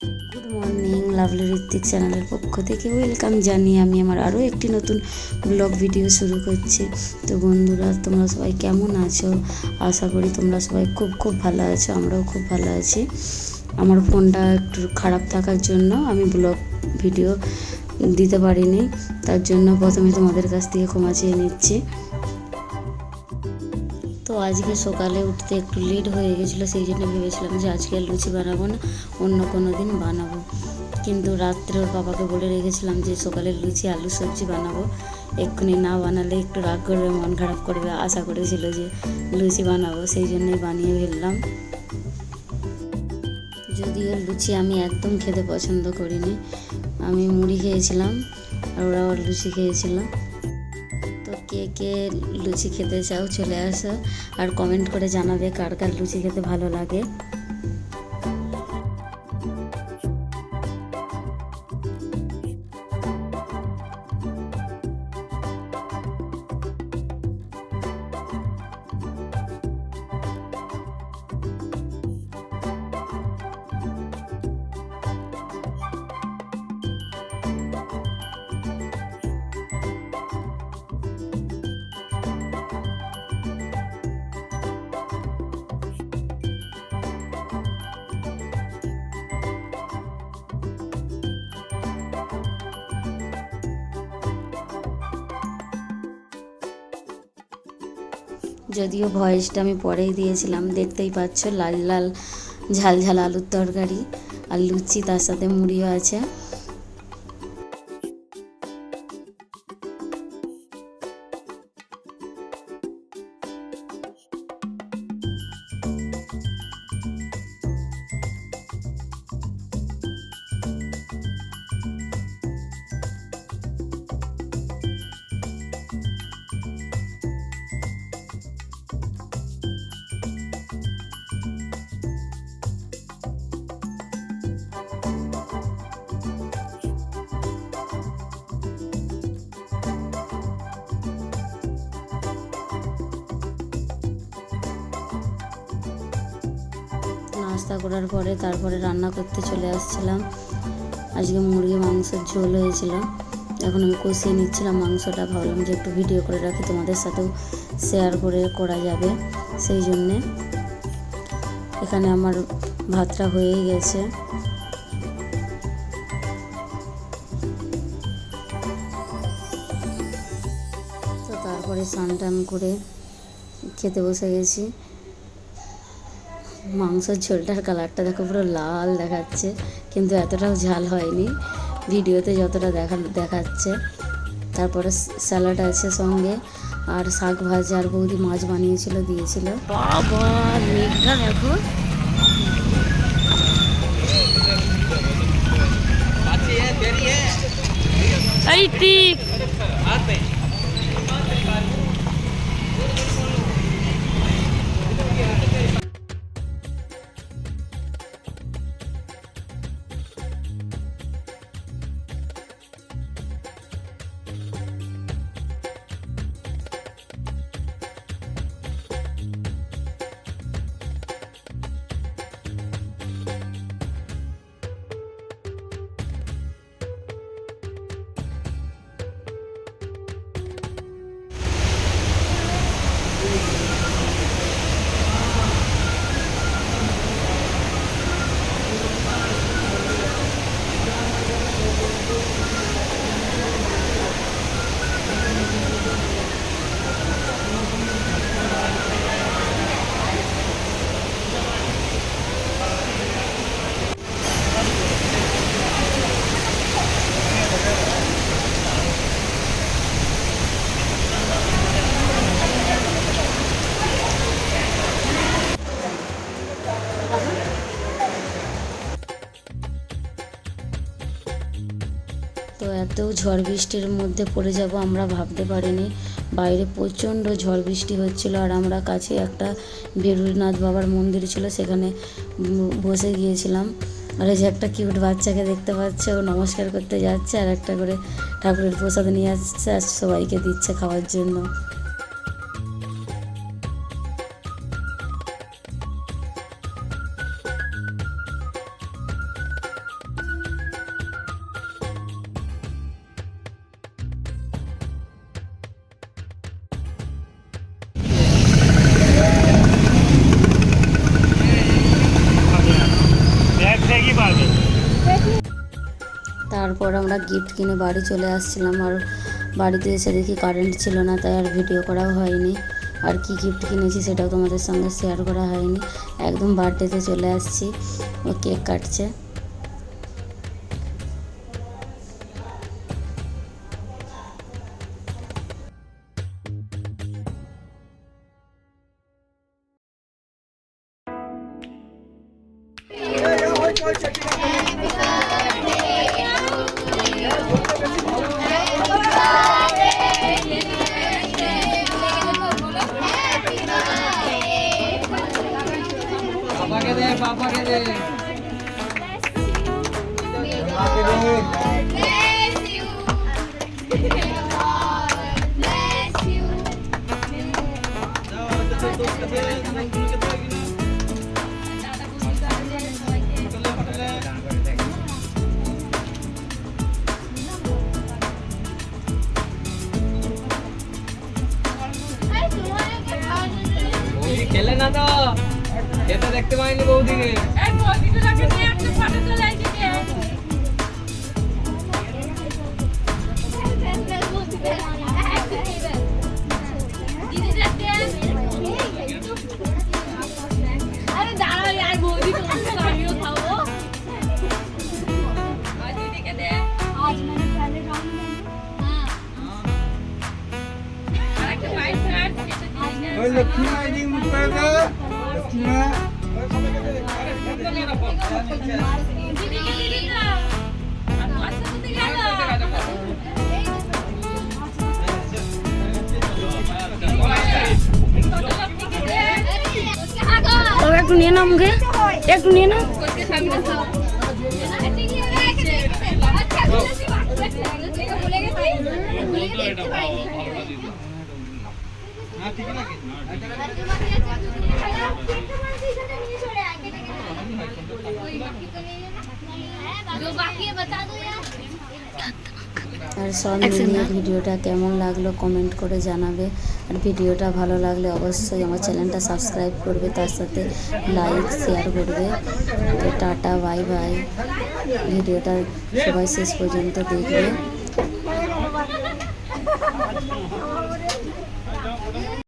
Good morning, lovely Hrithik চ্যানেলের পক্ষ থেকে ওয়েলকাম জানিয়ে আমি আমার আরও একটি নতুন ব্লগ ভিডিও শুরু করছি। তো বন্ধুরা, তোমরা সবাই কেমন আছো? আশা করি তোমরা সবাই খুব খুব ভালো আছো। আমরাও খুব ভালো আছি। আমার ফোনটা একটু খারাপ থাকার জন্য আমি ব্লগ ভিডিও দিতে পারিনি, তার জন্য প্রথমে তোমাদের কাছ থেকে ক্ষমা চেয়ে নিচ্ছি। তো আজকে সকালে উঠতে একটু লেট হয়ে গেছিলো, সেই জন্য ভেবেছিলাম যে আজকে আর লুচি বানাবো না, অন্য কোনো দিন বানাবো। কিন্তু রাত্রে ওর বাবাকে বলে রেখেছিলাম যে সকালে লুচি আলু সবজি বানাবো, এক্ষুনি না বানালে একটু রাগ করবে, মন খারাপ করবে। আশা করেছিল যে লুচি বানাবো, সেই জন্যই বানিয়ে ফেললাম। যদিও লুচি আমি একদম খেতে পছন্দ করিনি, আমি মুড়ি খেয়েছিলাম আর ওরা আবার লুচি খেয়েছিল। তো কে কে লুচি খেতে চাও চলে আসো, আর কমেন্ট করে জানাবে কার কার লুচি খেতে ভালো লাগে। যদিও ভয়েসটা আমি পরেই দিয়েছিলাম, দেখতেই পাচ্ছ লাল লাল ঝাল ঝাল আলুর তরকারি আর লুচি, তার সাথে মুড়িও আছে। নাস্তা করার পরে তারপরে রান্না করতে চলে আসছিলাম। আজকে মুরগি মাংসের ঝোল হয়েছিল, এখন আমি কষিয়ে নিচ্ছিলাম মাংসটা। ভাবলাম যে একটু ভিডিও করে রাখি, তোমাদের সাথেও শেয়ার করা যাবে, সেই জন্যে। এখানে আমার ভাতটা হয়েই গেছে। তো তারপরে স্নান টান করে খেতে বসে গেছি। মাংসের ঝোলটার কালারটা দেখো, পুরো লাল দেখাচ্ছে, কিন্তু এতটাও ঝাল হয়নি ভিডিওতে যতটা দেখাচ্ছে। তারপরে স্যালাড আছে সঙ্গে, আর শাক ভাজা, আর বৌদি মাছ বানিয়েছিল, দিয়েছিল। বাবা, মেঘটা দেখো। এই ঠিক তো এত ঝড় বৃষ্টির মধ্যে পড়ে যাব আমরা ভাবতে পারিনি। বাইরে প্রচণ্ড ঝড় বৃষ্টি হচ্ছিল, আর আমরা কাছে একটা বেরুনাথ বাবার মন্দির ছিল, সেখানে বসে গিয়েছিলাম। আর এই যে একটা কিউট বাচ্চাকে দেখতে পাচ্ছে, ও নমস্কার করতে যাচ্ছে, আর একটা করে ঠাকুরের প্রসাদ নিয়ে আসছে আর সবাইকে দিচ্ছে খাওয়ার জন্য। তারপর আমরা গিফট কিনে বাড়ি চলে আসছিলাম, আর বাড়িতে এসে দেখি কারেন্ট ছিল না, তাই আর ভিডিও করাও হয়নি। আর কি গিফট কিনেছি সেটাও তোমাদের সঙ্গে শেয়ার করা হয়নি। একদম বার্থডেতে চলে আসছি, ও কেক কাটছে। पापा के दे खेले ना तो এটা দেখতে পাইনি বৌদিকে এই বৌদিকে লাগে নিয়ে একটা ফটো চলে আইছে কে দিদি দেখতে আরে দাঁড়াও यार বৌদি কোনটা আমিও খাবো আর দিদিকে দে আজ মানে पहले राउंड में हां আরেকটা বাইট কাট ওই লক্ষ্মী আইডি মুখ করে দাও লক্ষ্মী একটু নিয়ে নাও মুখে, একটু নিয়ে নাও। আর সব মিলিয়ে ভিডিওটা কেমন লাগলো কমেন্ট করে জানাবে। আর ভিডিওটা ভালো লাগলে অবশ্যই আমার চ্যানেলটা সাবস্ক্রাইব করবে, তার সাথে লাইক শেয়ার করবে। তো টাটা বাই বাই। ভিডিওটা সবাই শেষ পর্যন্ত দেখবে।